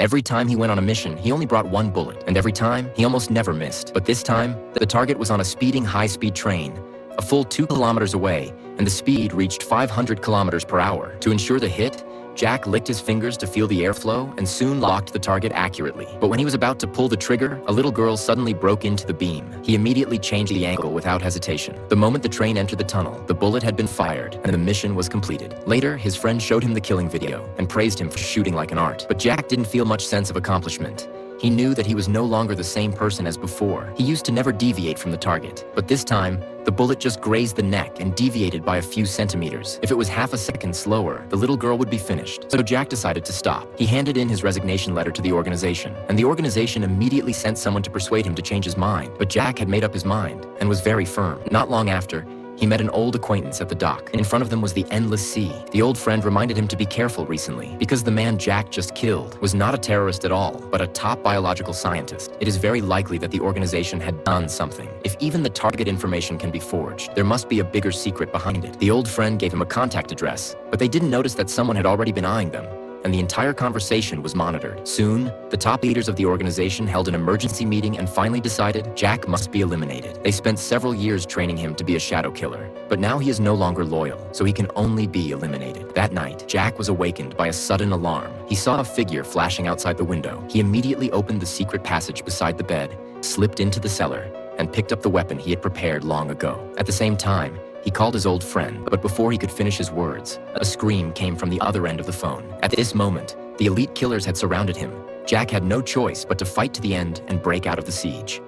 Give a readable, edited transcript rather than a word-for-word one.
Every time he went on a mission, he only brought one bullet, and every time, he almost never missed. But this time, the target was on a speeding high-speed train, a full 2 kilometers away, and the speed reached 500 kilometers per hour. To ensure the hit, Jack licked his fingers to feel the airflow and soon locked the target accurately. But when he was about to pull the trigger, a little girl suddenly broke into the beam. He immediately changed the angle without hesitation. The moment the train entered the tunnel, the bullet had been fired and the mission was completed. Later, his friend showed him the killing video and praised him for shooting like an art. But Jack didn't feel much sense of accomplishment. He knew that he was no longer the same person as before. He used to never deviate from the target, but this time, the bullet just grazed the neck and deviated by a few centimeters. If it was half a second slower, the little girl would be finished. So Jack decided to stop. He handed in his resignation letter to the organization, and the organization immediately sent someone to persuade him to change his mind. But Jack had made up his mind and was very firm. Not long after, he met an old acquaintance at the dock. In front of them was the endless sea. The old friend reminded him to be careful recently, because the man Jack just killed was not a terrorist at all, but a top biological scientist. It is very likely that the organization had done something. If even the target information can be forged, there must be a bigger secret behind it. The old friend gave him a contact address, but they didn't notice that someone had already been eyeing them, and the entire conversation was monitored. Soon, the top leaders of the organization held an emergency meeting and finally decided Jack must be eliminated. They spent several years training him to be a shadow killer, but now he is no longer loyal, so he can only be eliminated. That night, Jack was awakened by a sudden alarm. He saw a figure flashing outside the window. He immediately opened the secret passage beside the bed, slipped into the cellar, and picked up the weapon he had prepared long ago. At the same time, he called his old friend, but before he could finish his words, a scream came from the other end of the phone. At this moment, the elite killers had surrounded him. Jack had no choice but to fight to the end and break out of the siege.